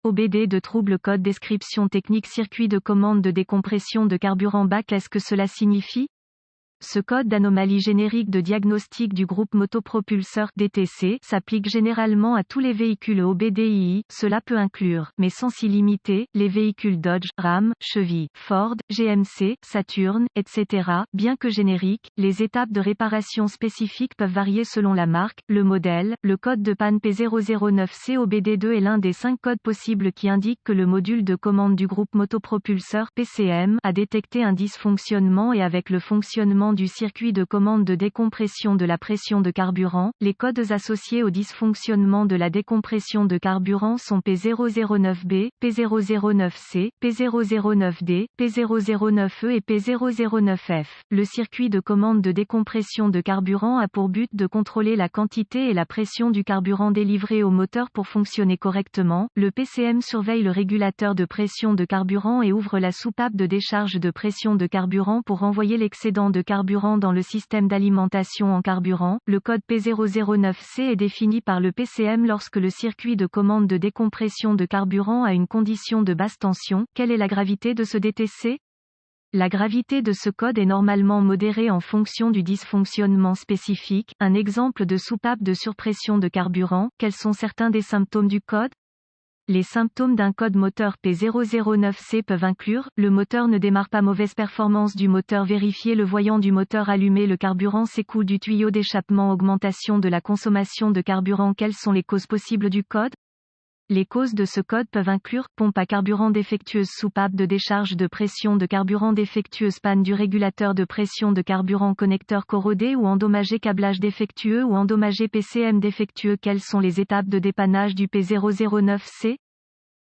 OBD de trouble code description technique circuit de commande de décompression de carburant BAC. Qu'est-ce que cela signifie? Ce code d'anomalie générique de diagnostic du groupe motopropulseur DTC s'applique généralement à tous les véhicules OBDII. Cela peut inclure, mais sans s'y limiter, les véhicules Dodge, Ram, Chevy, Ford, GMC, Saturn, etc. Bien que génériques, les étapes de réparation spécifiques peuvent varier selon la marque, le modèle. Le code de panne P009C OBD2 est l'un des 5 codes possibles qui indiquent que le module de commande du groupe motopropulseur PCM a détecté un dysfonctionnement et avec le fonctionnement du circuit de commande de décompression de la pression de carburant, les codes associés au dysfonctionnement de la décompression de carburant sont P009B, P009C, P009D, P009E et P009F. Le circuit de commande de décompression de carburant a pour but de contrôler la quantité et la pression du carburant délivré au moteur pour fonctionner correctement. Le PCM surveille le régulateur de pression de carburant et ouvre la soupape de décharge de pression de carburant pour renvoyer l'excédent de carburant dans le système d'alimentation en carburant. Le code P009C est défini par le PCM lorsque le circuit de commande de décompression de carburant a une condition de basse tension. Quelle est la gravité de ce DTC? La gravité de ce code est normalement modérée en fonction du dysfonctionnement spécifique. Un exemple de soupape de surpression de carburant. Quels sont certains des symptômes du code? Les symptômes d'un code moteur P009C peuvent inclure, le moteur ne démarre pas, mauvaise performance du moteur, vérifier le voyant du moteur allumé, le carburant s'écoule du tuyau d'échappement, augmentation de la consommation de carburant. Quelles sont les causes possibles du code? Les causes de ce code peuvent inclure, pompe à carburant défectueuse, soupape de décharge de pression de carburant défectueuse, panne du régulateur de pression de carburant, connecteur corrodé ou endommagé, câblage défectueux ou endommagé, PCM défectueux. Quelles sont les étapes de dépannage du P009C?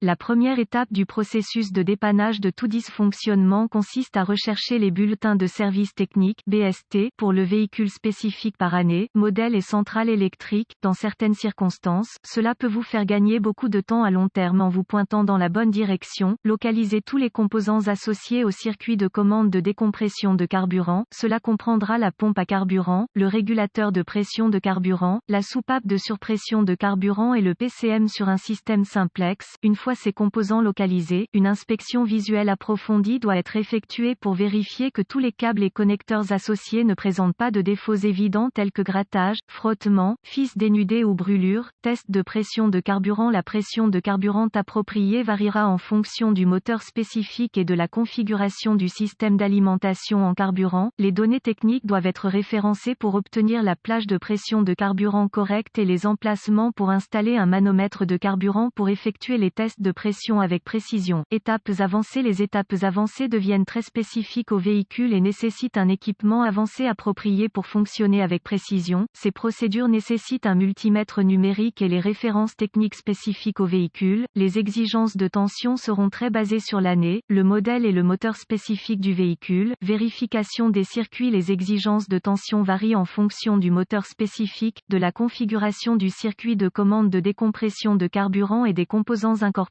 La première étape du processus de dépannage de tout dysfonctionnement consiste à rechercher les bulletins de service technique (BST) pour le véhicule spécifique par année, modèle et centrale électrique. Dans certaines circonstances, cela peut vous faire gagner beaucoup de temps à long terme en vous pointant dans la bonne direction. Localisez tous les composants associés au circuit de commande de décompression de carburant. Cela comprendra la pompe à carburant, le régulateur de pression de carburant, la soupape de surpression de carburant et le PCM sur un système simplex. Une fois ces composants localisés, une inspection visuelle approfondie doit être effectuée pour vérifier que tous les câbles et connecteurs associés ne présentent pas de défauts évidents tels que grattage, frottement, fils dénudés ou brûlures. Test de pression de carburant. La pression de carburant appropriée variera en fonction du moteur spécifique et de la configuration du système d'alimentation en carburant. Les données techniques doivent être référencées pour obtenir la plage de pression de carburant correcte et les emplacements pour installer un manomètre de carburant pour effectuer les tests de pression avec précision. Étapes avancées. Les étapes avancées deviennent très spécifiques au véhicule et nécessitent un équipement avancé approprié pour fonctionner avec précision. Ces procédures nécessitent un multimètre numérique et les références techniques spécifiques au véhicule. Les exigences de tension seront très basées sur l'année, le modèle et le moteur spécifique du véhicule. Vérification des circuits. Les exigences de tension varient en fonction du moteur spécifique, de la configuration du circuit de commande de décompression de carburant et des composants incorporés.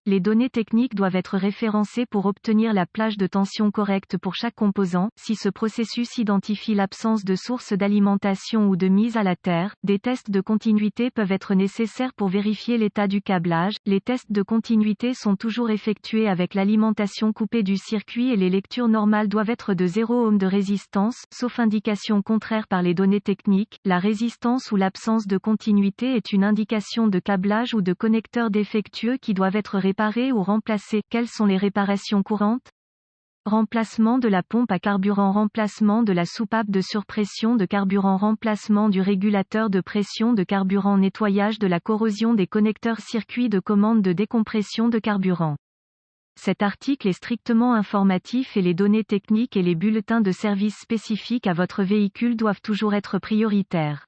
Les données techniques doivent être référencées pour obtenir la plage de tension correcte pour chaque composant. Si ce processus identifie l'absence de source d'alimentation ou de mise à la terre, des tests de continuité peuvent être nécessaires pour vérifier l'état du câblage. Les tests de continuité sont toujours effectués avec l'alimentation coupée du circuit et les lectures normales doivent être de 0 ohm de résistance, sauf indication contraire par les données techniques. La résistance ou l'absence de continuité est une indication de câblage ou de connecteur défectueux qui doivent être réparés ou remplacés. Quelles sont les réparations courantes? Remplacement de la pompe à carburant, remplacement de la soupape de surpression de carburant, remplacement du régulateur de pression de carburant, nettoyage de la corrosion des connecteurs, circuit de commande de décompression de carburant. Cet article est strictement informatif et les données techniques et les bulletins de service spécifiques à votre véhicule doivent toujours être prioritaires.